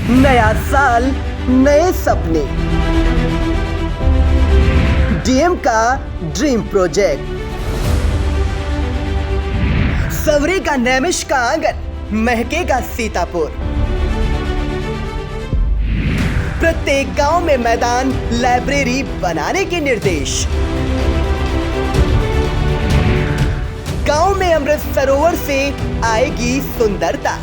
नया साल, नए सपने। डीएम का ड्रीम प्रोजेक्ट। सवरेगा नैमिष का आंगन, महकेगा सीतापुर। प्रत्येक गांव में मैदान, लाइब्रेरी बनाने के निर्देश। गांव में अमृत सरोवर से आएगी सुंदरता।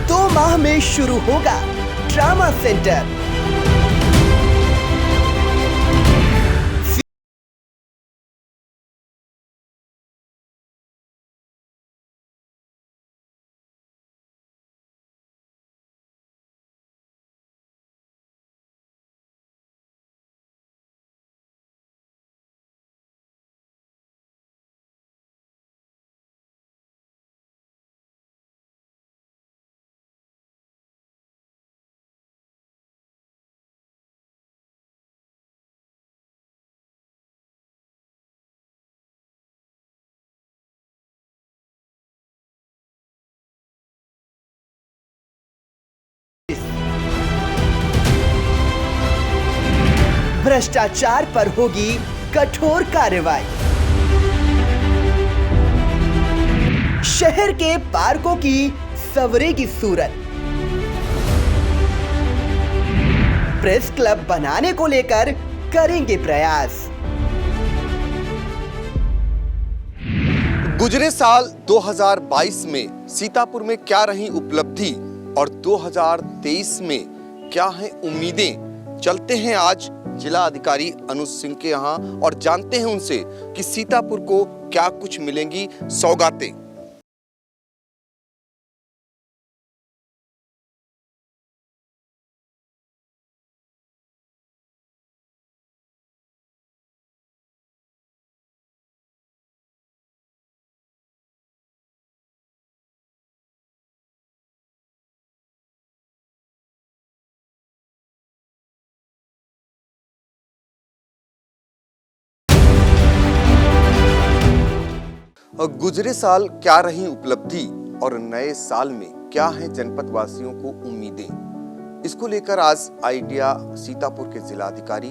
2 माह में शुरू होगा ट्रामा सेंटर। भ्रष्टाचार पर होगी कठोर कार्रवाई। शहर के पार्कों की सवरेगी सूरत। प्रेस क्लब बनाने को लेकर करेंगे प्रयास। गुजरे साल 2022 में सीतापुर में क्या रही उपलब्धि और 2023 में क्या हैं उम्मीदें, चलते हैं आज जिला अधिकारी अनुज सिंह के यहाँ और जानते हैं उनसे कि सीतापुर को क्या कुछ मिलेंगी सौगातें। गुजरे साल क्या रही उपलब्धि और नए साल में क्या है जनपद वासियों को उम्मीदें, इसको लेकर आज आइडिया सीतापुर के जिलाधिकारी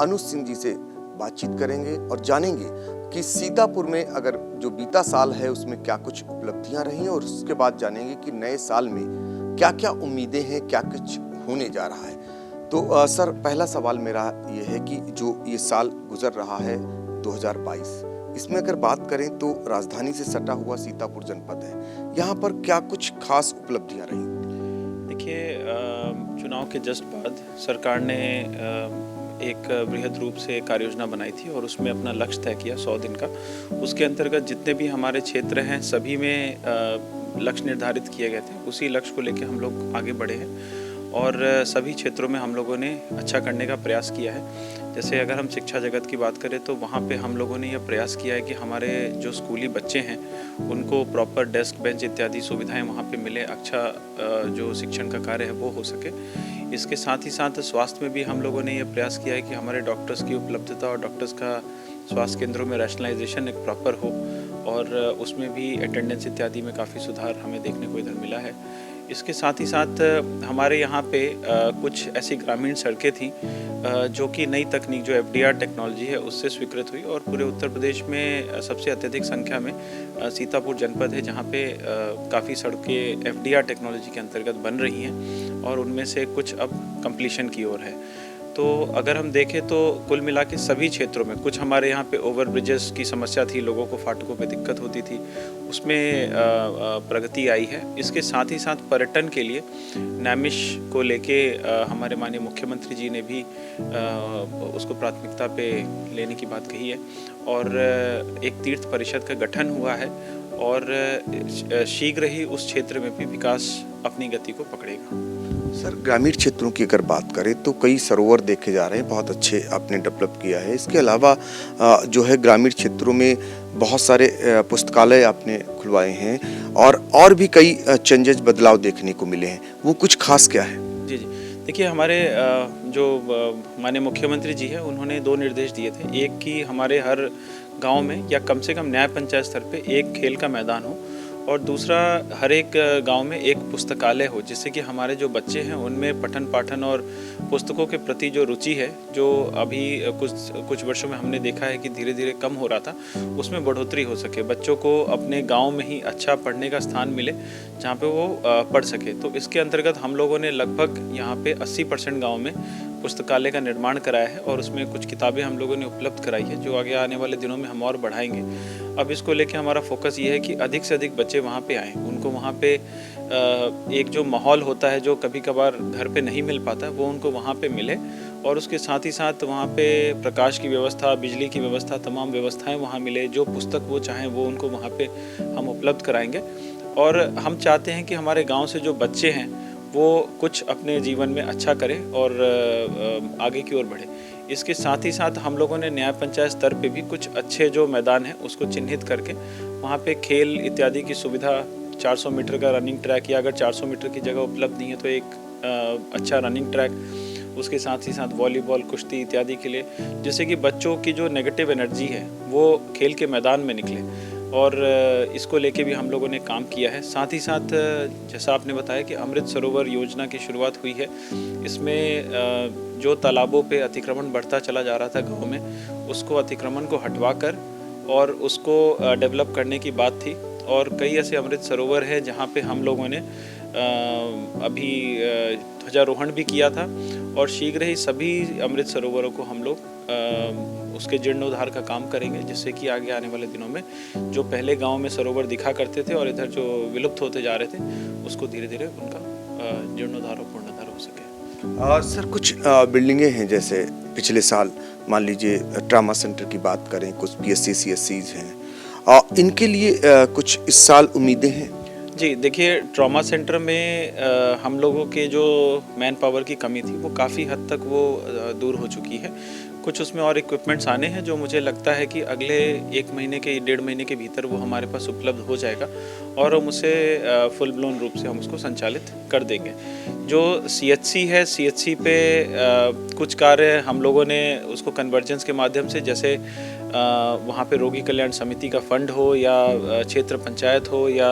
अनुज सिंह जी से बातचीत करेंगे और जानेंगे कि सीतापुर में अगर जो बीता साल है उसमें क्या कुछ उपलब्धियां रही और उसके बाद जानेंगे कि नए साल में क्या क्या उम्मीदें हैं, क्या कुछ होने जा रहा है। तो सर, पहला सवाल मेरा ये है कि जो ये साल गुजर रहा है 2022, इसमें अगर बात करें तो राजधानी से सटा हुआ सीतापुर जनपद है, यहाँ पर क्या कुछ खास उपलब्धियां रही? देखिए, चुनाव के जस्ट बाद सरकार ने एक बृहद रूप से कार्य योजना बनाई थी और उसमें अपना लक्ष्य तय किया 100 दिन का। उसके अंतर्गत जितने भी हमारे क्षेत्र हैं सभी में लक्ष्य निर्धारित किए गए थे। उसी लक्ष्य को लेकर हम लोग आगे बढ़े हैं और सभी क्षेत्रों में हम लोगों ने अच्छा करने का प्रयास किया है। जैसे अगर हम शिक्षा जगत की बात करें तो वहाँ पे हम लोगों ने यह प्रयास किया है कि हमारे जो स्कूली बच्चे हैं उनको प्रॉपर डेस्क बेंच इत्यादि सुविधाएं वहाँ पे मिले, अच्छा जो शिक्षण का कार्य है वो हो सके। इसके साथ ही साथ स्वास्थ्य में भी हम लोगों ने यह प्रयास किया है कि हमारे डॉक्टर्स की उपलब्धता और डॉक्टर्स का स्वास्थ्य केंद्रों में रैशनलाइजेशन एक प्रॉपर हो और उसमें भी अटेंडेंस इत्यादि में काफ़ी सुधार हमें देखने को इधर मिला है। इसके साथ ही साथ हमारे यहाँ पे कुछ ऐसी ग्रामीण सड़कें थी जो कि नई तकनीक जो FDR टेक्नोलॉजी है उससे स्वीकृत हुई और पूरे उत्तर प्रदेश में सबसे अत्यधिक संख्या में सीतापुर जनपद है जहाँ पे काफ़ी सड़कें FDR टेक्नोलॉजी के अंतर्गत बन रही हैं और उनमें से कुछ अब कंप्लीशन की ओर है। तो अगर हम देखें तो कुल मिला के सभी क्षेत्रों में, कुछ हमारे यहाँ पे ओवर ब्रिजेस की समस्या थी, लोगों को फाटकों पे दिक्कत होती थी, उसमें प्रगति आई है। इसके साथ ही साथ पर्यटन के लिए नैमिष को लेके हमारे माननीय मुख्यमंत्री जी ने भी उसको प्राथमिकता पे लेने की बात कही है और एक तीर्थ परिषद का गठन हुआ है और शीघ्र ही उस क्षेत्र में भी विकास अपनी गति को पकड़ेगा। सर, ग्रामीण क्षेत्रों की अगर बात करें तो कई सरोवर देखे जा रहे हैं, बहुत अच्छे आपने डेवलप किया है। इसके अलावा जो है ग्रामीण क्षेत्रों में बहुत सारे पुस्तकालय आपने खुलवाए हैं और भी कई चेंजेस, बदलाव देखने को मिले हैं, वो कुछ खास क्या है? जी, देखिए, हमारे जो माननीय मुख्यमंत्री जी हैं उन्होंने 2 निर्देश दिए थे। एक कि हमारे हर गांव में या कम से कम न्याय पंचायत स्तर पे एक खेल का मैदान हो और दूसरा हर एक गांव में एक पुस्तकालय हो, जिससे कि हमारे जो बच्चे हैं उनमें पठन पाठन और पुस्तकों के प्रति जो रुचि है, जो अभी कुछ वर्षों में हमने देखा है कि धीरे धीरे कम हो रहा था, उसमें बढ़ोतरी हो सके, बच्चों को अपने गांव में ही अच्छा पढ़ने का स्थान मिले जहां पे वो पढ़ सके। तो इसके अंतर्गत हम लोगों ने लगभग यहाँ पे 80% गाँव में पुस्तकालय का निर्माण कराया है और उसमें कुछ किताबें हम लोगों ने उपलब्ध कराई है, जो आगे आने वाले दिनों में हम और बढ़ाएंगे। अब इसको लेके हमारा फोकस ये है कि अधिक से अधिक बच्चे वहाँ पे आएँ, उनको वहाँ पे एक जो माहौल होता है जो कभी कभार घर पे नहीं मिल पाता, वो उनको वहाँ पे मिले, और उसके साथ ही साथ वहाँ पे प्रकाश की व्यवस्था, बिजली की व्यवस्था, तमाम व्यवस्थाएं वहाँ मिले। जो पुस्तक वो चाहें वो उनको वहाँ पे हम उपलब्ध कराएंगे। और हम चाहते हैं कि हमारे गांव से जो बच्चे हैं वो कुछ अपने जीवन में अच्छा करें और आगे की ओर बढ़े। इसके साथ ही साथ हम लोगों ने न्याय पंचायत स्तर पे भी कुछ अच्छे जो मैदान हैं उसको चिन्हित करके वहाँ पे खेल इत्यादि की सुविधा, 400 मीटर का रनिंग ट्रैक, या अगर 400 मीटर की जगह उपलब्ध नहीं है तो एक अच्छा रनिंग ट्रैक, उसके साथ ही साथ वॉलीबॉल, कुश्ती इत्यादि के लिए, जिससे कि बच्चों की जो नेगेटिव एनर्जी है वो खेल के मैदान में निकले। और इसको लेके भी हम लोगों ने काम किया है। साथ ही साथ जैसा आपने बताया कि अमृत सरोवर योजना की शुरुआत हुई है, इसमें जो तालाबों पे अतिक्रमण बढ़ता चला जा रहा था गाँव में, उसको अतिक्रमण को हटवा कर और उसको डेवलप करने की बात थी। और कई ऐसे अमृत सरोवर हैं जहाँ पे हम लोगों ने अभी ध्वजारोहण भी किया था, और शीघ्र ही सभी अमृत सरोवरों को हम लोग उसके जीर्णोद्धार का काम करेंगे, जिससे कि आगे आने वाले दिनों में जो पहले गांव में सरोवर दिखा करते थे और इधर जो विलुप्त होते जा रहे थे, उसको धीरे धीरे उनका जीर्णोद्धार और पूर्णोद्धार हो सके। सर, कुछ बिल्डिंगें हैं, जैसे पिछले साल मान लीजिए ट्रामा सेंटर की बात करें, कुछ PSC CSCs हैं, इनके लिए कुछ इस साल उम्मीदें हैं? जी देखिए, ट्रॉमा सेंटर में हम लोगों के जो मैन पावर की कमी थी वो काफ़ी हद तक वो दूर हो चुकी है। कुछ उसमें और इक्विपमेंट्स आने हैं जो मुझे लगता है कि अगले 1 महीने के 1.5 महीने के भीतर वो हमारे पास उपलब्ध हो जाएगा, और हम उसे फुल ब्लोन रूप से हम उसको संचालित कर देंगे। जो CHC है, CHC पे कुछ कार्य हम लोगों ने उसको कन्वर्जेंस के माध्यम से, जैसे वहाँ पे रोगी कल्याण समिति का फंड हो, या क्षेत्र पंचायत हो, या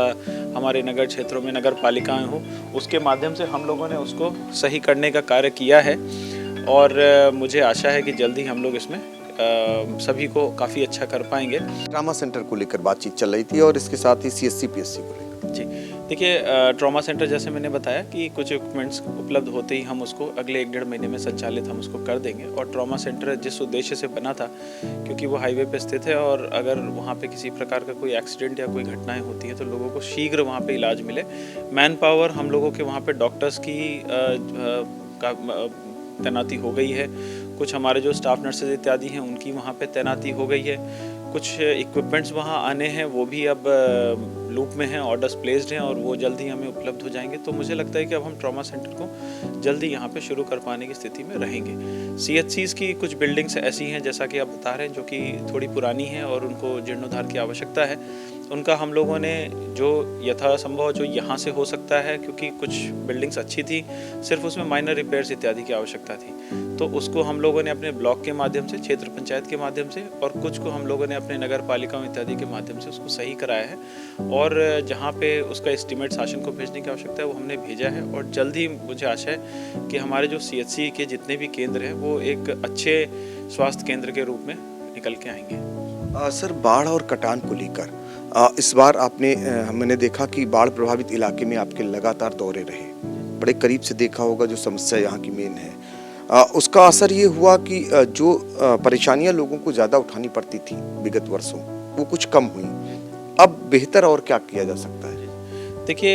हमारे नगर क्षेत्रों में नगर पालिकाएँ हो, उसके माध्यम से हम लोगों ने उसको सही करने का कार्य किया है। और मुझे आशा है कि जल्दी हम लोग इसमें सभी को काफ़ी अच्छा कर पाएंगे। ट्रामा सेंटर को लेकर बातचीत चल रही थी और इसके साथ ही CSC PSC को लेकर। जी देखिए, ट्रॉमा सेंटर जैसे मैंने बताया कि कुछ इक्विपमेंट्स उपलब्ध होते ही हम उसको अगले 1-1.5 महीने में संचालित हम उसको कर देंगे। और ट्रॉमा सेंटर जिस उद्देश्य से बना था, क्योंकि वो हाईवे पे स्थित है, और अगर वहाँ पे किसी प्रकार का कोई एक्सीडेंट या कोई घटनाएं होती हैं तो लोगों को शीघ्र वहाँ पे इलाज मिले। मैन पावर हम लोगों के वहाँ पे डॉक्टर्स की तैनाती हो गई है, कुछ हमारे जो स्टाफ नर्सेज इत्यादि हैं उनकी वहाँ पे तैनाती हो गई है, कुछ इक्विपमेंट्स वहाँ आने हैं, वो भी अब लूप में हैं, ऑर्डर्स प्लेस्ड हैं, और वो जल्दी हमें उपलब्ध हो जाएंगे। तो मुझे लगता है कि अब हम ट्रॉमा सेंटर को जल्दी यहाँ पे शुरू कर पाने की स्थिति में रहेंगे। CHCs की कुछ बिल्डिंग्स ऐसी हैं, जैसा कि आप बता रहे हैं, जो कि थोड़ी पुरानी हैं और उनको जीर्णोद्धार की आवश्यकता है। उनका हम लोगों ने जो यथासंभव जो यहाँ से हो सकता है, क्योंकि कुछ बिल्डिंग्स अच्छी थी, सिर्फ उसमें माइनर रिपेयर्स इत्यादि की आवश्यकता थी, तो उसको हम लोगों ने अपने ब्लॉक के माध्यम से, क्षेत्र पंचायत के माध्यम से, और कुछ को हम लोगों ने अपने नगर पालिकाओं इत्यादि के माध्यम से उसको सही कराया है। और जहाँ पे उसका एस्टीमेट शासन को भेजने की आवश्यकता है वो हमने भेजा है, और जल्द ही मुझे आशा है कि हमारे जो CHC के जितने भी केंद्र हैं वो एक अच्छे स्वास्थ्य केंद्र के रूप में निकल के आएंगे। सर, बाढ़ और कटान को लेकर इस बार मैंने देखा कि बाढ़ प्रभावित इलाके में आपके लगातार दौरे रहे, बड़े करीब से देखा होगा जो समस्या यहाँ की मेन है। उसका असर ये हुआ कि जो परेशानियाँ लोगों को ज़्यादा उठानी पड़ती थी विगत वर्षों, वो कुछ कम हुई। अब बेहतर और क्या किया जा सकता है? देखिए,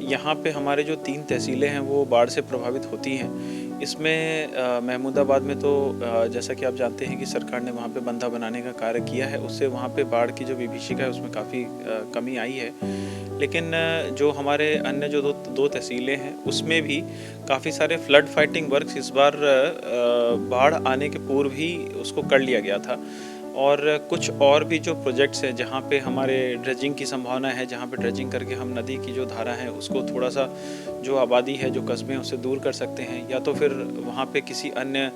यहाँ पे हमारे जो 3 तहसीलें हैं वो बाढ़ से प्रभावित होती हैं। इसमें महमूदाबाद में तो जैसा कि आप जानते हैं कि सरकार ने वहाँ पे बंधा बनाने का कार्य किया है, उससे वहाँ पे बाढ़ की जो विभीषिका है उसमें काफ़ी कमी आई है। लेकिन जो हमारे अन्य जो दो तहसीलें हैं उसमें भी काफ़ी सारे फ्लड फाइटिंग वर्क्स इस बार बाढ़ आने के पूर्व ही उसको कर लिया गया था। और कुछ और भी जो प्रोजेक्ट्स हैं जहाँ पे हमारे ड्रेजिंग की संभावना है, जहाँ पे ड्रेजिंग करके हम नदी की जो धारा है उसको थोड़ा सा, जो आबादी है, जो कस्बे हैं, उससे दूर कर सकते हैं, या तो फिर वहाँ पे किसी अन्य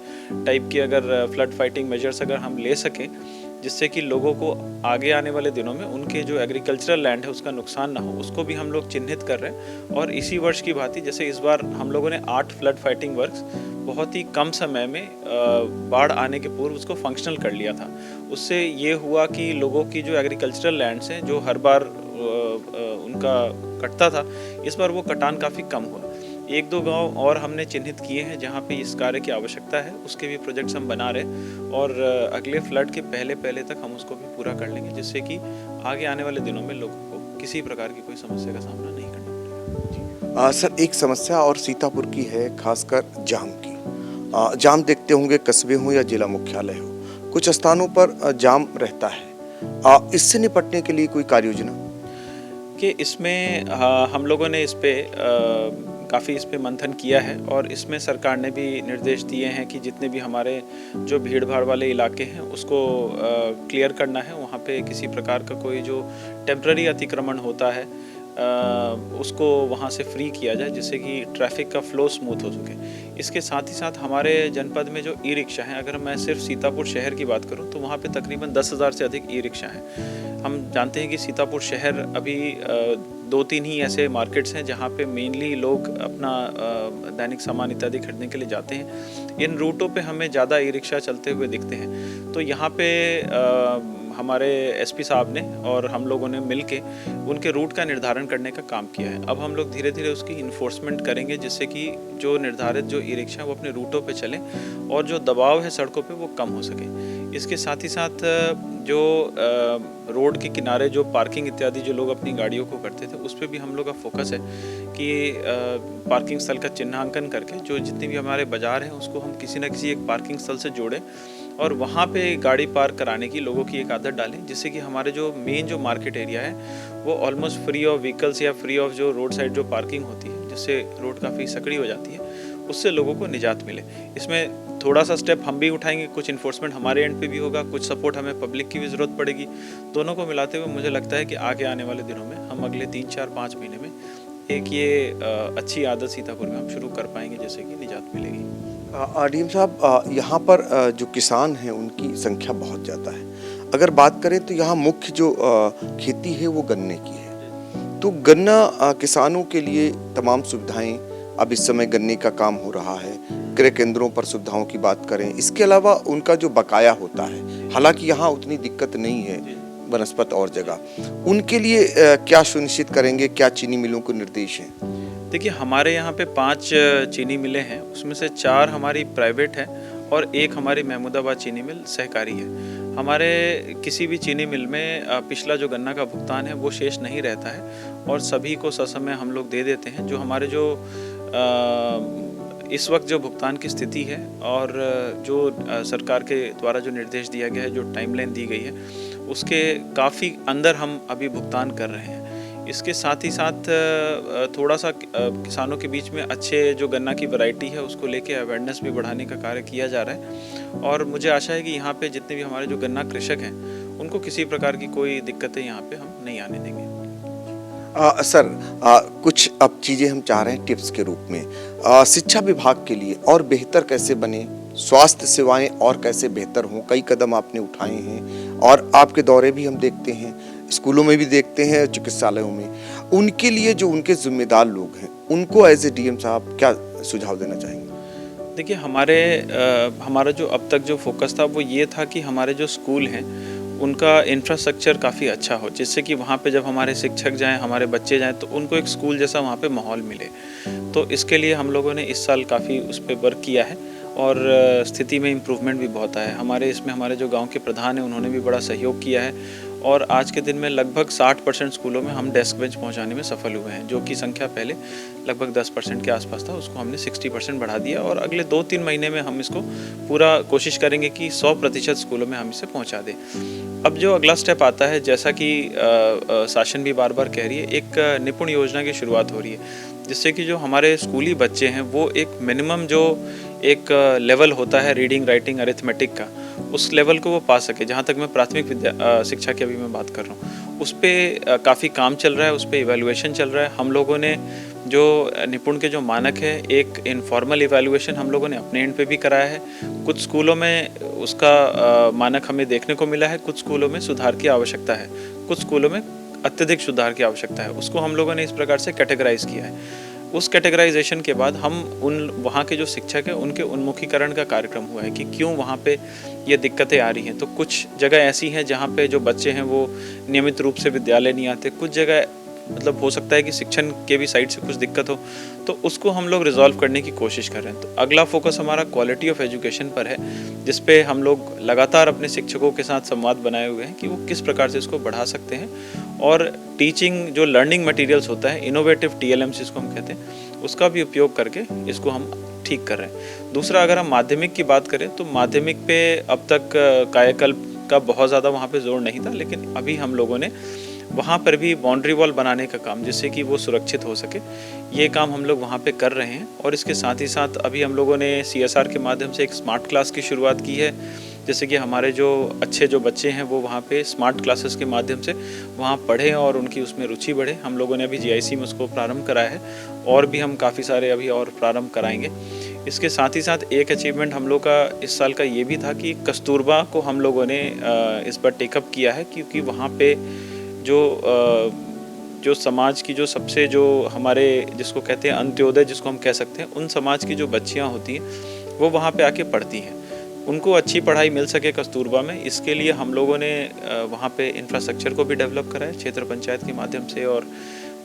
टाइप की अगर फ्लड फाइटिंग मेजर्स अगर हम ले सकें जिससे कि लोगों को आगे आने वाले दिनों में उनके जो एग्रीकल्चरल लैंड है उसका नुकसान ना हो, उसको भी हम लोग चिन्हित कर रहे हैं। और इसी वर्ष की भांति जैसे इस बार हम लोगों ने 8 फ्लड फाइटिंग वर्क्स बहुत ही कम समय में बाढ़ आने के पूर्व उसको फंक्शनल कर लिया था। उससे ये हुआ कि लोगों की जो एग्रीकल्चरल लैंड्स हैं जो हर बार उनका कटता था, इस बार वो कटान काफ़ी कम हुआ। 1-2 गांव और हमने चिन्हित किए हैं जहां पे इस कार्य की आवश्यकता है, उसके भी प्रोजेक्ट्स हम बना रहे हैं और अगले फ्लड के पहले तक हम उसको भी पूरा कर लेंगे, जिससे कि आगे आने वाले दिनों में लोगों को किसी प्रकार की कोई समस्या का सामना नहीं करना पड़ेगा। सर, एक समस्या और सीतापुर की है, खासकर जाम की। जाम देखते होंगे, कस्बे हो या जिला मुख्यालय हो, कुछ स्थानों पर जाम रहता है। इससे निपटने के लिए कोई कार्य योजना कि इसमें हम लोगों ने इस पे काफ़ी इस पे मंथन किया है और इसमें सरकार ने भी निर्देश दिए हैं कि जितने भी हमारे जो भीड़ भाड़ वाले इलाके हैं उसको क्लियर करना है। वहाँ पे किसी प्रकार का कोई जो टेम्पररी अतिक्रमण होता है उसको वहाँ से फ्री किया जाए, जिससे कि ट्रैफिक का फ्लो स्मूथ हो सके। इसके साथ ही साथ हमारे जनपद में जो ई रिक्शा हैं, अगर मैं सिर्फ सीतापुर शहर की बात करूं तो वहाँ पे तकरीबन 10,000 से अधिक ई रिक्शा हैं। हम जानते हैं कि सीतापुर शहर अभी 2-3 ही ऐसे मार्केट्स हैं जहाँ पे मेनली लोग अपना दैनिक सामान इत्यादि खरीदने के लिए जाते हैं। इन रूटों पे हमें ज़्यादा ई रिक्शा चलते हुए दिखते हैं, तो यहाँ पे हमारे एसपी साहब ने और हम लोगों ने मिलके उनके रूट का निर्धारण करने का काम किया है। अब हम लोग धीरे धीरे उसकी इन्फोर्समेंट करेंगे, जिससे कि जो निर्धारित जो ई रिक्शा वो अपने रूटों पे चलें और जो दबाव है सड़कों पे वो कम हो सके। इसके साथ ही साथ जो रोड के किनारे जो पार्किंग इत्यादि जो लोग अपनी गाड़ियों को करते थे, उस पर भी हम लोग का फोकस है कि पार्किंग स्थल का चिन्हांकन करके जो जितने भी हमारे बाज़ार हैं उसको हम किसी न किसी एक पार्किंग स्थल से जोड़ें और वहाँ पे गाड़ी पार्क कराने की लोगों की एक आदत डालें, जिससे कि हमारे जो मेन जो मार्केट एरिया है वो ऑलमोस्ट फ्री ऑफ व्हीकल्स या फ्री ऑफ जो रोड साइड जो पार्किंग होती है, जिससे रोड काफ़ी सकड़ी हो जाती है, उससे लोगों को निजात मिले। इसमें थोड़ा सा स्टेप हम भी उठाएंगे, कुछ इन्फोर्समेंट हमारे एंड पे भी होगा, कुछ सपोर्ट हमें पब्लिक की भी ज़रूरत पड़ेगी। दोनों को मिलाते हुए मुझे लगता है कि आगे आने वाले दिनों में हम अगले 3-4-5 महीने में एक ये अच्छी आदत सीतापुर में हम शुरू कर पाएंगे, जैसे कि निजात मिलेगी। डीएम साहब, यहाँ पर जो किसान हैं उनकी संख्या बहुत ज़्यादा है। अगर बात करें तो यहाँ मुख्य जो खेती है वो गन्ने की है, तो गन्ना किसानों के लिए तमाम सुविधाएं, अब इस समय गन्ने का काम हो रहा है, क्रय केंद्रों पर सुविधाओं की बात करें, इसके अलावा उनका जो बकाया होता है, हालांकि यहाँ उतनी दिक्कत नहीं है बनस्पत और जगह, उनके लिए क्या सुनिश्चित करेंगे, क्या चीनी मिलों को निर्देश हैं? देखिए, हमारे यहाँ पे 5 चीनी मिलें हैं, उसमें से 4 हमारी प्राइवेट है और 1 हमारी महमूदाबाद चीनी मिल सहकारी है। हमारे किसी भी चीनी मिल में पिछला जो गन्ना का भुगतान है वो शेष नहीं रहता है और सभी को ससमय हम लोग दे देते हैं। जो हमारे जो इस वक्त जो भुगतान की स्थिति है और जो सरकार के द्वारा जो निर्देश दिया गया है, जो टाइमलाइन दी गई है, उसके काफ़ी अंदर हम अभी भुगतान कर रहे हैं। इसके साथ ही साथ थोड़ा सा किसानों के बीच में अच्छे जो गन्ना की वैरायटी है उसको लेके अवेयरनेस भी बढ़ाने का कार्य किया जा रहा है और मुझे आशा है कि यहाँ पे जितने भी हमारे जो गन्ना कृषक हैं उनको किसी प्रकार की कोई दिक्कतें यहाँ पे हम नहीं आने देंगे। सर, कुछ अब चीज़ें हम चाह रहे हैं टिप्स के रूप में। शिक्षा विभाग के लिए और बेहतर कैसे बने, स्वास्थ्य सेवाएं और कैसे बेहतर हों, कई कदम आपने उठाए हैं और आपके दौरे भी हम देखते हैं, स्कूलों में भी देखते हैं, चिकित्सालयों में। उनके लिए जो उनके जिम्मेदार लोग हैं उनको एज ए डीएम साहब क्या सुझाव देना चाहेंगे? देखिए, हमारा जो अब तक जो फोकस था वो ये था कि हमारे जो स्कूल हैं उनका इंफ्रास्ट्रक्चर काफ़ी अच्छा हो, जिससे कि वहाँ पे जब हमारे शिक्षक जाएं, हमारे बच्चे जाएं तो उनको एक स्कूल जैसा वहाँ पे माहौल मिले। तो इसके लिए हम लोगों ने इस साल काफ़ी उस पर वर्क किया है और स्थिति में इम्प्रूवमेंट भी बहुत आया है। हमारे जो गांव के प्रधान हैं उन्होंने भी बड़ा सहयोग किया है और आज के दिन में लगभग 60% स्कूलों में हम डेस्क बेंच पहुंचाने में सफल हुए हैं, जो कि संख्या पहले लगभग 10% के आसपास था, उसको हमने 60% बढ़ा दिया और अगले 2-3 महीने में हम इसको पूरा कोशिश करेंगे कि 100% स्कूलों में हम इसे पहुंचा दें। अब जो अगला स्टेप आता है, जैसा कि शासन भी बार बार कह रही है, एक निपुण योजना की शुरुआत हो रही है, जिससे कि जो हमारे स्कूली बच्चे हैं वो एक मिनिमम जो एक लेवल होता है रीडिंग, राइटिंग, अरिथमेटिक का, उस लेवल को वो पा सके। जहाँ तक मैं प्राथमिक शिक्षा की अभी मैं बात कर रहा हूँ, उस पर काफ़ी काम चल रहा है, उस पर इवैल्यूएशन चल रहा है। हम लोगों ने जो निपुण के जो मानक है, एक इनफॉर्मल इवैल्यूएशन हम लोगों ने अपने एंड पे भी कराया है। कुछ स्कूलों में उसका मानक हमें देखने को मिला है, कुछ स्कूलों में सुधार की आवश्यकता है, कुछ स्कूलों में अत्यधिक सुधार की आवश्यकता है। उसको हम लोगों ने इस प्रकार से कैटेगराइज किया है। उस कैटेगराइजेशन के बाद हम वहाँ के जो शिक्षक हैं उनके उन्मुखीकरण का कार्यक्रम हुआ है कि क्यों वहाँ पे ये दिक्कतें आ रही हैं। तो कुछ जगह ऐसी हैं जहाँ पे जो बच्चे हैं वो नियमित रूप से विद्यालय नहीं आते, कुछ जगह मतलब हो सकता है कि शिक्षण के भी साइड से कुछ दिक्कत हो, तो उसको हम लोग रिजॉल्व करने की कोशिश कर रहे हैं। तो अगला फोकस हमारा क्वालिटी ऑफ एजुकेशन पर है, जिसपे हम लोग लगातार अपने शिक्षकों के साथ संवाद बनाए हुए हैं कि वो किस प्रकार से इसको बढ़ा सकते हैं। और टीचिंग जो लर्निंग मटेरियल्स होता है, इनोवेटिव TLM जिसको हम कहते हैं, उसका भी उपयोग करके इसको हम ठीक कर रहे हैं। दूसरा, अगर हम माध्यमिक की बात करें तो माध्यमिक पे अब तक कायाकल्प का बहुत ज़्यादा वहाँ पे जोर नहीं था, लेकिन अभी हम लोगों ने वहाँ पर भी बाउंड्री वॉल बनाने का काम, जिससे कि वो सुरक्षित हो सके, ये काम हम लोग वहाँ पे कर रहे हैं। और इसके साथ ही साथ अभी हम लोगों ने CSR के माध्यम से एक स्मार्ट क्लास की शुरुआत की है, जैसे कि हमारे जो अच्छे जो बच्चे हैं वो वहाँ पे स्मार्ट क्लासेस के माध्यम से वहाँ पढ़ें और उनकी उसमें रुचि बढ़े। हम लोगों ने अभी GIC में उसको प्रारंभ कराया है, और भी हम काफ़ी सारे अभी और प्रारंभ कराएंगे। इसके साथ ही साथ एक अचीवमेंट हम लोग का इस साल का ये भी था कि कस्तूरबा को हम लोगों ने इस बार टेकअप किया है, क्योंकि वहाँ पे जो समाज की जो सबसे जो हमारे जिसको कहते हैं अंत्योदय जिसको हम कह सकते हैं, उन समाज की जो बच्चियां होती हैं वो वहाँ पे आके पढ़ती हैं, उनको अच्छी पढ़ाई मिल सके कस्तूरबा में। इसके लिए हम लोगों ने वहाँ पे इंफ्रास्ट्रक्चर को भी डेवलप करा है क्षेत्र पंचायत के माध्यम से और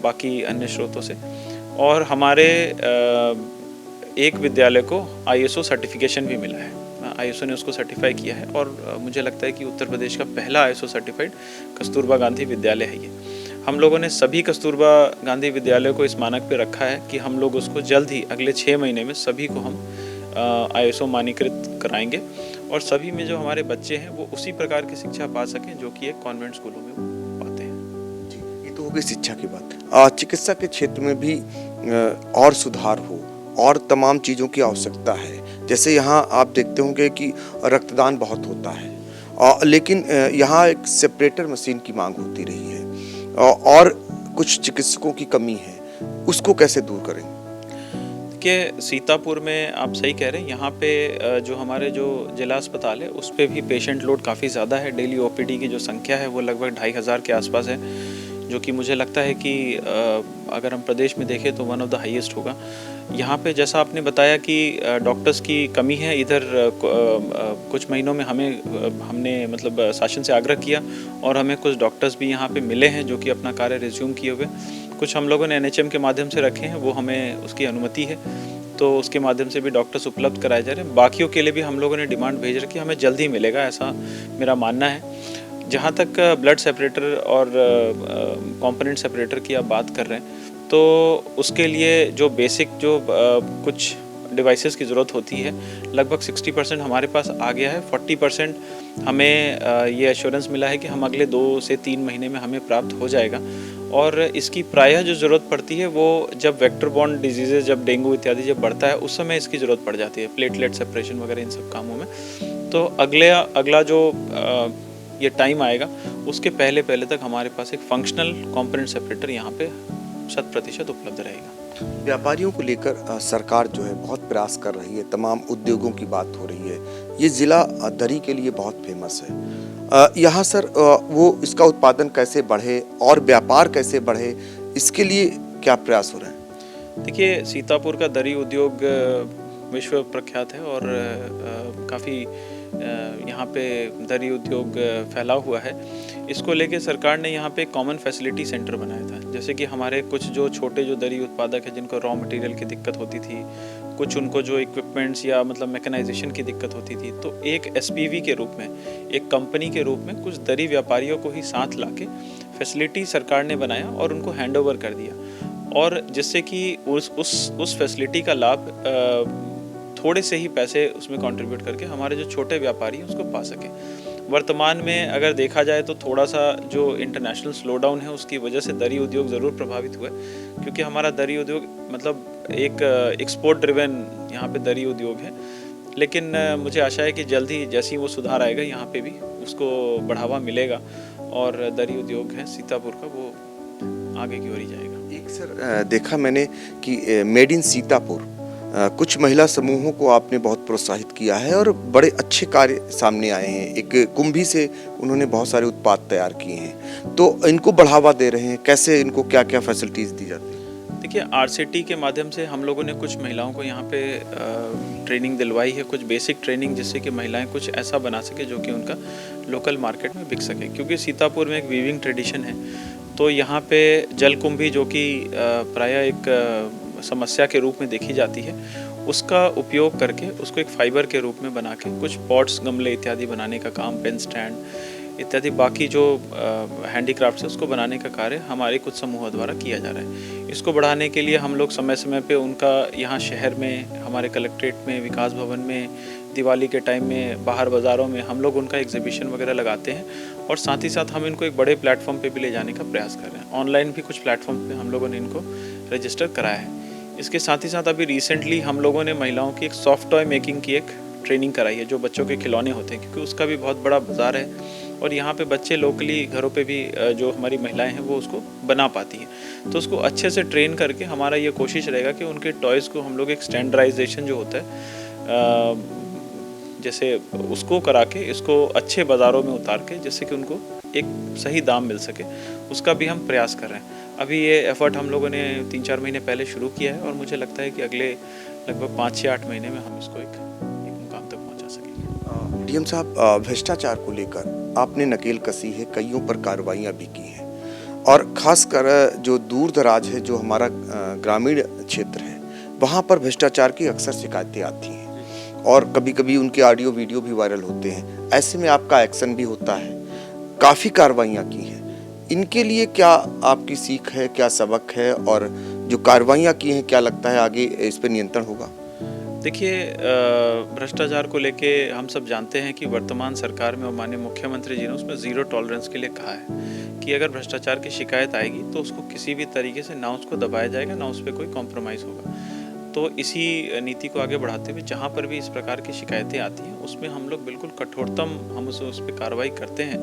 बाकी अन्य स्रोतों से। और हमारे एक विद्यालय को ISO सर्टिफिकेशन भी मिला है, ISO ने उसको सर्टिफाई किया है, और मुझे लगता है कि उत्तर प्रदेश का पहला ISO सर्टिफाइड कस्तूरबा गांधी विद्यालय है ये। हम लोगों ने सभी कस्तूरबा गांधी विद्यालय को इस मानक पे रखा है कि हम लोग उसको जल्द ही अगले 6 महीने में सभी को हम ISO मानीकृत कराएंगे, और सभी में जो हमारे बच्चे हैं वो उसी प्रकार की शिक्षा पा सकें जो कि एक कॉन्वेंट स्कूलों में वो पाते हैं। जी, ये तो हो गई शिक्षा की बात। चिकित्सा के क्षेत्र में भी और सुधार हो और तमाम चीज़ों की आवश्यकता है। जैसे यहाँ आप देखते होंगे कि रक्तदान बहुत होता है, लेकिन यहाँ एक सेपरेटर मशीन की मांग होती रही है, और कुछ चिकित्सकों की कमी है, उसको कैसे दूर करें? देखिए, सीतापुर में आप सही कह रहे हैं, यहाँ पे जो हमारे जो जिला अस्पताल है उस पर भी पेशेंट लोड काफ़ी ज़्यादा है। डेली OPD की जो संख्या है वो लगभग 2500 के आसपास है, जो कि मुझे लगता है कि अगर हम प्रदेश में देखें तो वन ऑफ द हाईएस्ट होगा। यहाँ पे जैसा आपने बताया कि डॉक्टर्स की कमी है, इधर कुछ महीनों में हमने मतलब शासन से आग्रह किया और हमें कुछ डॉक्टर्स भी यहाँ पे मिले हैं जो कि अपना कार्य रिज्यूम किए हुए। कुछ हम लोगों ने NHM के माध्यम से रखे हैं, वो हमें उसकी अनुमति है, तो उसके माध्यम से भी डॉक्टर्स उपलब्ध कराए जा रहे हैं। बाकियों के लिए भी हम लोगों ने डिमांड भेज रखी है, हमें जल्द ही मिलेगा, ऐसा मेरा मानना है। जहाँ तक ब्लड सेपरेटर और कंपोनेंट सेपरेटर की आप बात कर रहे हैं, तो उसके लिए जो बेसिक जो कुछ डिवाइसेस की ज़रूरत होती है, लगभग 60% हमारे पास आ गया है। 40% हमें ये एश्योरेंस मिला है कि हम अगले 2 से 3 महीने में हमें प्राप्त हो जाएगा। और इसकी प्रायः जो ज़रूरत पड़ती है वो जब वेक्टर बॉर्न डिजीज़ेज, जब डेंगू इत्यादि जब बढ़ता है, उस समय इसकी ज़रूरत पड़ जाती है, प्लेटलेट सेपरेशन वगैरह इन सब कामों में। तो अगला जो ये टाइम आएगा उसके पहले तक हमारे पास एक फंक्शनल कंपोनेंट सेपरेटर यहाँ पे 100% उपलब्ध रहेगा। व्यापारियों को लेकर सरकार जो है बहुत प्रयास कर रही है, तमाम उद्योगों की बात हो रही है। ये ज़िला दरी के लिए बहुत फेमस है। यहाँ सर वो इसका उत्पादन कैसे बढ़े और व्यापार कैसे बढ़े, इसके लिए क्या प्रयास हो रहे हैं? देखिए, सीतापुर का दरी उद्योग विश्व प्रख्यात है और काफ़ी यहाँ पे दरी उद्योग फैला हुआ है। इसको लेके सरकार ने यहाँ पे कॉमन फैसिलिटी सेंटर बनाया था। जैसे कि हमारे कुछ जो छोटे जो दरी उत्पादक हैं जिनको रॉ मटेरियल की दिक्कत होती थी, कुछ उनको जो इक्विपमेंट्स या मतलब मैकेनाइजेशन की दिक्कत होती थी, तो एक SPV के रूप में, एक कंपनी के रूप में कुछ दरी व्यापारियों को ही साथ लाके फैसिलिटी सरकार ने बनाया और उनको हैंड ओवर कर दिया, और जिससे कि उस फैसिलिटी का लाभ थोड़े से ही पैसे उसमें कंट्रीब्यूट करके हमारे जो छोटे व्यापारी हैं उसको पा सके। वर्तमान में अगर देखा जाए तो थोड़ा सा जो इंटरनेशनल स्लोडाउन है उसकी वजह से दरी उद्योग ज़रूर प्रभावित हुआ है, क्योंकि हमारा दरी उद्योग मतलब एक एक्सपोर्ट ड्रिवन यहाँ पे दरी उद्योग है। लेकिन मुझे आशा है कि जल्द ही जैसे ही वो सुधार आएगा यहाँ पे भी उसको बढ़ावा मिलेगा और दरी उद्योग है सीतापुर का वो आगे की ओर ही जाएगा। एक सर देखा मैंने कि मेड इन सीतापुर कुछ महिला समूहों को आपने बहुत प्रोत्साहित किया है और बड़े अच्छे कार्य सामने आए हैं। एक कुंभी से उन्होंने बहुत सारे उत्पाद तैयार किए हैं, तो इनको बढ़ावा दे रहे हैं। कैसे इनको क्या क्या फैसिलिटीज़ दी जाती है? देखिए, आरसीटी के माध्यम से हम लोगों ने कुछ महिलाओं को यहाँ पे ट्रेनिंग दिलवाई है, कुछ बेसिक ट्रेनिंग, जिससे कि महिलाएं कुछ ऐसा बना सके जो कि उनका लोकल मार्केट में बिक सके। क्योंकि सीतापुर में एक वीविंग ट्रेडिशन है, तो यहाँ पे जलकुंभी जो कि प्रायः एक समस्या के रूप में देखी जाती है, उसका उपयोग करके उसको एक फाइबर के रूप में बना के कुछ पॉट्स, गमले इत्यादि बनाने का काम, पेन स्टैंड इत्यादि बाकी जो हैंडीक्राफ्ट्स है उसको बनाने का कार्य हमारे कुछ समूहों द्वारा किया जा रहा है। इसको बढ़ाने के लिए हम लोग समय समय पे उनका यहाँ शहर में, हमारे कलेक्ट्रेट में, विकास भवन में, दिवाली के टाइम में, बाहर बाज़ारों में हम लोग उनका एग्जीबिशन वगैरह लगाते हैं, और साथ ही साथ हम इनको एक बड़े प्लेटफॉर्म पे भी ले जाने का प्रयास कर रहे हैं। ऑनलाइन भी कुछ प्लेटफॉर्म पे हम लोगों ने इनको रजिस्टर कराया है। इसके साथ ही साथ अभी रिसेंटली हम लोगों ने महिलाओं की एक सॉफ्ट टॉय मेकिंग की एक ट्रेनिंग कराई है, जो बच्चों के खिलौने होते हैं, क्योंकि उसका भी बहुत बड़ा बाज़ार है और यहाँ पे बच्चे लोकली घरों पे भी जो हमारी महिलाएं हैं वो उसको बना पाती हैं। तो उसको अच्छे से ट्रेन करके हमारा ये कोशिश रहेगा कि उनके टॉयज़ को हम लोग एक स्टैंडर्डाइजेशन जो होता है जैसे उसको करा के इसको अच्छे बाज़ारों में उतार के, जिससे कि उनको एक सही दाम मिल सके, उसका भी हम प्रयास कर रहे हैं। अभी ये एफर्ट हम लोगों ने 3-4 महीने पहले शुरू किया है और मुझे लगता है कि अगले लगभग 5 से 8 महीने में हम इसको एक मुकाम तक पहुंचा सकेंगे। डीएम साहब, भ्रष्टाचार को लेकर आपने नकेल कसी है, कईयों पर कार्रवाइयाँ भी की हैं, और ख़ासकर जो दूर दराज है, जो हमारा ग्रामीण क्षेत्र है, वहाँ पर भ्रष्टाचार की अक्सर शिकायतें आती हैं और कभी कभी उनके ऑडियो वीडियो भी वायरल होते हैं। ऐसे में आपका एक्शन भी होता है, काफ़ी कार्रवाइयाँ की हैं। इनके लिए क्या आपकी सीख है, क्या सबक है, और जो कार्रवाइयाँ की हैं क्या लगता है आगे इस पर नियंत्रण होगा? देखिए, भ्रष्टाचार को लेके हम सब जानते हैं कि वर्तमान सरकार में और माननीय मुख्यमंत्री जी ने उसमें ज़ीरो टॉलरेंस के लिए कहा है कि अगर भ्रष्टाचार की शिकायत आएगी तो उसको किसी भी तरीके से ना उसको दबाया जाएगा, ना उस पर कोई कॉम्प्रोमाइज़ होगा। तो इसी नीति को आगे बढ़ाते हुए जहाँ पर भी इस प्रकार की शिकायतें आती हैं उसमें हम लोग बिल्कुल कठोरतम हम उस पर कार्रवाई करते हैं।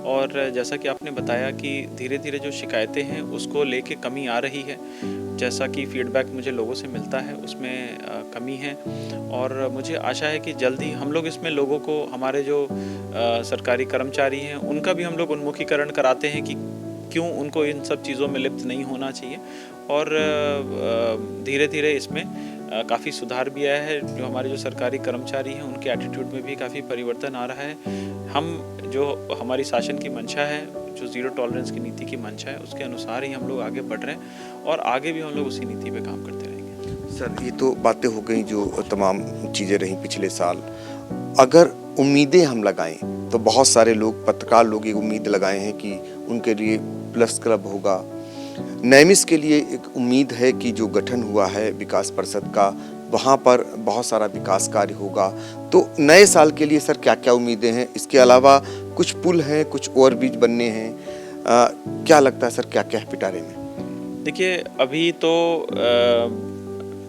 और जैसा कि आपने बताया कि धीरे धीरे जो शिकायतें हैं उसको लेके कमी आ रही है, जैसा कि फीडबैक मुझे लोगों से मिलता है उसमें कमी है, और मुझे आशा है कि जल्दी हम लोग इसमें लोगों को, हमारे जो सरकारी कर्मचारी हैं उनका भी हम लोग उन्मुखीकरण कराते हैं कि क्यों उनको इन सब चीज़ों में लिप्त नहीं होना चाहिए, और धीरे धीरे इसमें काफ़ी सुधार भी आया है। जो हमारे जो सरकारी कर्मचारी हैं उनके एटीट्यूड में भी काफ़ी परिवर्तन आ रहा है। हम जो हमारी शासन की मंशा है, जो ज़ीरो टॉलरेंस की नीति की मंशा है, उसके अनुसार ही हम लोग आगे बढ़ रहे हैं और आगे भी हम लोग उसी नीति पे काम करते रहेंगे। सर, ये तो बातें हो गई जो तमाम चीज़ें रहीं पिछले साल। अगर उम्मीदें हम लगाएं तो बहुत सारे लोग, पत्रकार लोग, ये उम्मीद लगाए हैं कि उनके लिए प्लस क्लब होगा। नैमिष के लिए एक उम्मीद है कि जो गठन हुआ है विकास परिषद का, वहाँ पर बहुत सारा विकास कार्य होगा। तो नए साल के लिए सर क्या क्या उम्मीदें हैं? इसके अलावा कुछ पुल हैं, कुछ ओवरब्रिज बनने हैं, क्या लगता है सर क्या क्या है पिटारे में? देखिए, अभी तो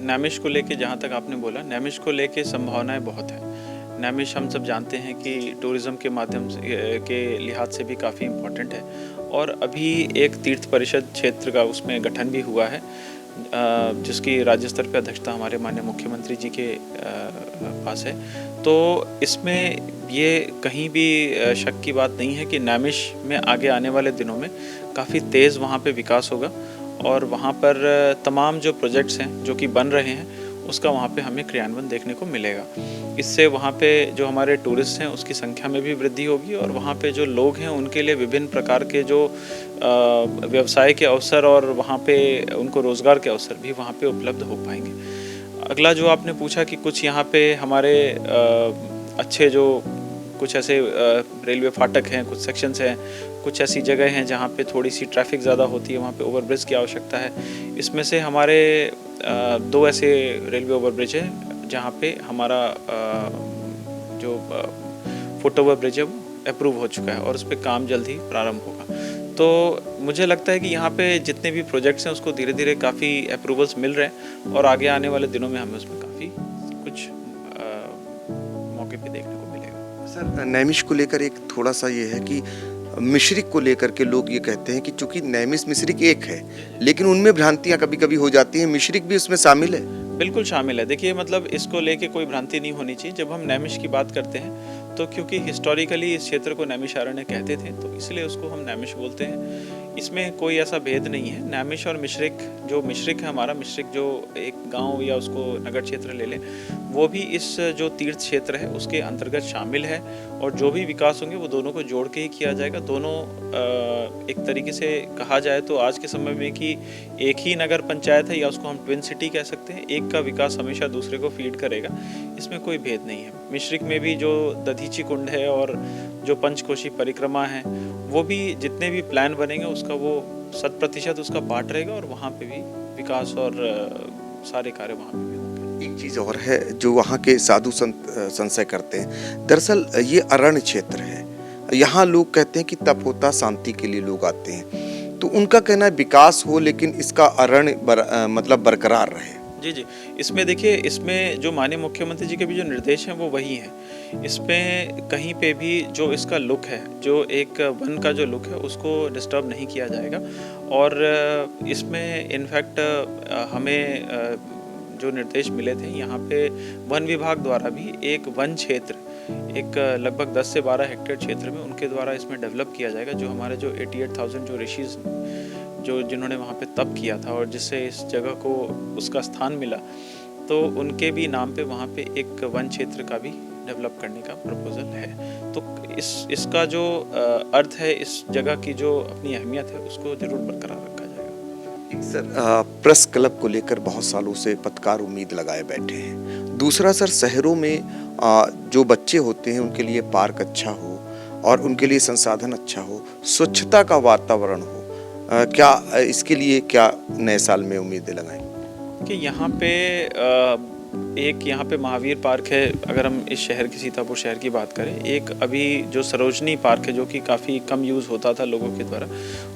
नैमिष को लेके, जहाँ तक आपने बोला, नैमिष को लेके संभावनाएं बहुत हैं। नैमिष हम सब जानते हैं कि टूरिज़्म के माध्यम से, के लिहाज से भी काफ़ी इम्पोर्टेंट है, और अभी एक तीर्थ परिषद क्षेत्र का उसमें गठन भी हुआ है, जिसकी राज्य स्तर पर अध्यक्षता हमारे माननीय मुख्यमंत्री जी के पास है। तो इसमें ये कहीं भी शक की बात नहीं है कि नैमिष में आगे आने वाले दिनों में काफ़ी तेज़ वहाँ पे विकास होगा, और वहाँ पर तमाम जो प्रोजेक्ट्स हैं जो कि बन रहे हैं उसका वहाँ पे हमें क्रियान्वयन देखने को मिलेगा। इससे वहाँ पे जो हमारे टूरिस्ट हैं उसकी संख्या में भी वृद्धि होगी, और वहाँ पे जो लोग हैं उनके लिए विभिन्न प्रकार के जो व्यवसाय के अवसर और वहाँ पे उनको रोज़गार के अवसर भी वहाँ पे उपलब्ध हो पाएंगे। अगला जो आपने पूछा कि कुछ यहाँ पे हमारे अच्छे जो कुछ ऐसे रेलवे फाटक हैं, कुछ सेक्शंस हैं, कुछ ऐसी जगह हैं जहाँ पे थोड़ी सी ट्रैफिक ज़्यादा होती है, वहाँ पे ओवरब्रिज की आवश्यकता है। इसमें से हमारे 2 ऐसे रेलवे ओवरब्रिज है जहाँ पे हमारा जो फुट ओवर ब्रिज है वो अप्रूव हो चुका है और उस पर काम जल्द ही प्रारंभ होगा। तो मुझे लगता है कि यहाँ पे जितने भी प्रोजेक्ट्स हैं उसको धीरे धीरे काफ़ी अप्रूवल्स मिल रहे हैं, और आगे आने वाले दिनों में हमें उसमें काफ़ी कुछ मौके पे देखने को मिलेगा। सर, नैमिष को लेकर एक थोड़ा सा ये है कि मिश्रिक को लेकर के लोग ये कहते हैं कि चूंकि नैमिष मिश्रिक एक है, लेकिन उनमें भ्रांतियां कभी कभी हो जाती हैं, मिश्रिक भी उसमें शामिल है। बिल्कुल शामिल है। देखिए मतलब इसको लेके कोई भ्रांति नहीं होनी चाहिए। जब हम नैमिष की बात करते हैं तो क्योंकि हिस्टोरिकली इस क्षेत्र को नैमिषारण्य कहते थे तो इसलिए उसको हम नैमिष बोलते हैं। इसमें कोई ऐसा भेद नहीं है। नैमिष और मिश्रिक, जो मिश्रिक है हमारा, मिश्रिक जो एक गांव या उसको नगर क्षेत्र ले लें, वो भी इस जो तीर्थ क्षेत्र है उसके अंतर्गत शामिल है और जो भी विकास होंगे वो दोनों को जोड़ के ही किया जाएगा। दोनों एक तरीके से कहा जाए तो आज के समय में कि एक ही नगर पंचायत है या उसको हम ट्विन सिटी कह सकते हैं, एक का विकास हमेशा दूसरे को फीड करेगा, इसमें कोई भेद नहीं है। मिश्रिक में भी जो दधीची कुंड है और जो पंचकोशी परिक्रमा है, वो भी जितने भी प्लान बनेंगे उसका वो 100% उसका पार्ट रहेगा और वहाँ पे भी विकास और सारे कार्य वहाँ पे भी होंगे। एक चीज़ और है जो वहाँ के साधु संत संशय करते हैं, दरअसल ये अरण्य क्षेत्र है, यहाँ लोग कहते हैं कि तप होता, शांति के लिए लोग आते हैं, तो उनका कहना है विकास हो लेकिन इसका अरण्य मतलब बरकरार रहे। जी, इसमें देखिए, इसमें जो माननीय मुख्यमंत्री जी के भी जो निर्देश हैं वो वही हैं। इसमें कहीं पे भी जो इसका लुक है, जो एक वन का जो लुक है, उसको डिस्टर्ब नहीं किया जाएगा। और इसमें इनफैक्ट हमें जो निर्देश मिले थे, यहाँ पे वन विभाग द्वारा भी एक वन क्षेत्र, एक लगभग 10 से 12 हेक्टेयर क्षेत्र में उनके द्वारा इसमें डेवलप किया जाएगा। जो हमारे जो 88,000 जो ऋषिज जो जिन्होंने वहाँ पे तप किया था और जिससे इस जगह को उसका स्थान मिला, तो उनके भी नाम पे वहाँ पे एक वन क्षेत्र का भी डेवलप करने का प्रपोजल है। तो इसका जो अर्थ है, इस जगह की जो अपनी अहमियत है, उसको जरूर बरकरार रखा जाएगा। सर, प्रेस क्लब को लेकर बहुत सालों से पत्रकार उम्मीद लगाए बैठे हैं। दूसरा सर, शहरों में जो बच्चे होते हैं उनके लिए पार्क अच्छा हो और उनके लिए संसाधन अच्छा हो, स्वच्छता का वातावरण हो, क्या इसके लिए क्या नए साल में उम्मीदें लगाएं? कि यहाँ पे एक यहाँ पे महावीर पार्क है, अगर हम इस शहर की, सीतापुर शहर की बात करें। एक अभी जो सरोजनी पार्क है, जो कि काफ़ी कम यूज़ होता था लोगों के द्वारा,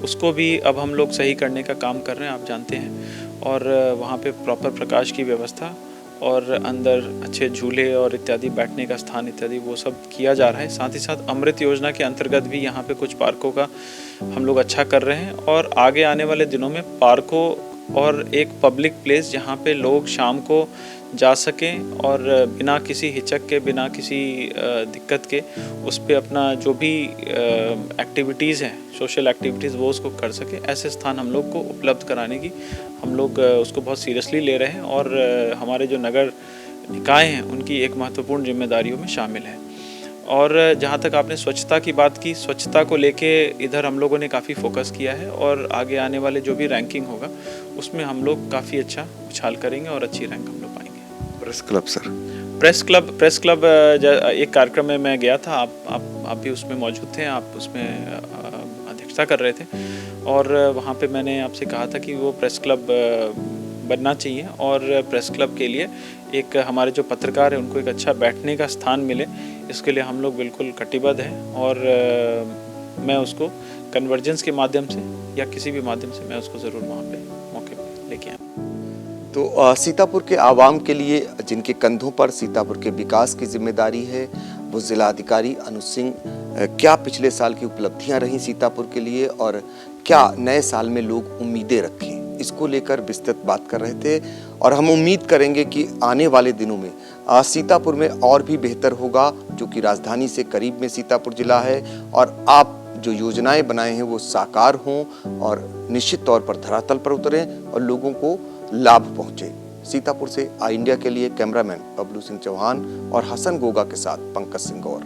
उसको भी अब हम लोग सही करने का काम कर रहे हैं, आप जानते हैं। और वहाँ पे प्रॉपर प्रकाश की व्यवस्था और अंदर अच्छे झूले और इत्यादि, बैठने का स्थान इत्यादि, वो सब किया जा रहा है। साथ ही साथ अमृत योजना के अंतर्गत भी यहाँ पे कुछ पार्कों का हम लोग अच्छा कर रहे हैं। और आगे आने वाले दिनों में पार्कों और एक पब्लिक प्लेस जहाँ पे लोग शाम को जा सकें और बिना किसी हिचक के, बिना किसी दिक्कत के उस पे अपना जो भी एक्टिविटीज़ हैं, सोशल एक्टिविटीज़, वो उसको कर सके, ऐसे स्थान हम लोग को उपलब्ध कराने की हम लोग उसको बहुत सीरियसली ले रहे हैं। और हमारे जो नगर निकाय हैं उनकी एक महत्वपूर्ण जिम्मेदारियों में शामिल है। और जहाँ तक आपने स्वच्छता की बात की, स्वच्छता को लेके इधर हम लोगों ने काफ़ी फोकस किया है और आगे आने वाले जो भी रैंकिंग होगा उसमें हम लोग काफ़ी अच्छा उछाल करेंगे और अच्छी रैंक हम लोग पाएंगे। Press club sir, press club एक कार्यक्रम में मैं गया था, आप भी उसमें मौजूद थे, आप उसमें अध्यक्षता कर रहे थे। और वहाँ पे मैंने आपसे कहा था कि वो प्रेस क्लब बनना चाहिए और प्रेस क्लब के लिए एक हमारे जो पत्रकार हैं उनको एक अच्छा बैठने का स्थान मिले, इसके लिए हम लोग बिल्कुल कटिबद्ध हैं। और मैं उसको कन्वर्जेंस के माध्यम से या किसी भी माध्यम से मैं उसको ज़रूर वहाँ पे मौके पर लेके आऊँ। तो सीतापुर के आवाम के लिए, जिनके कंधों पर सीतापुर के विकास की जिम्मेदारी है, वो जिलाधिकारी अनुज सिंह, क्या पिछले साल की उपलब्धियां रहीं सीतापुर के लिए और क्या नए साल में लोग उम्मीदें रखें, इसको लेकर विस्तृत बात कर रहे थे। और हम उम्मीद करेंगे कि आने वाले दिनों में सीतापुर में और भी बेहतर होगा, जो कि राजधानी से करीब में सीतापुर जिला है, और आप जो योजनाएं बनाए हैं वो साकार हों और निश्चित तौर पर धरातल पर उतरें और लोगों को लाभ पहुंचे। सीतापुर से आई इंडिया के लिए कैमरामैन बबलू सिंह चौहान और हसन गोगा के साथ पंकज सिंह गौर।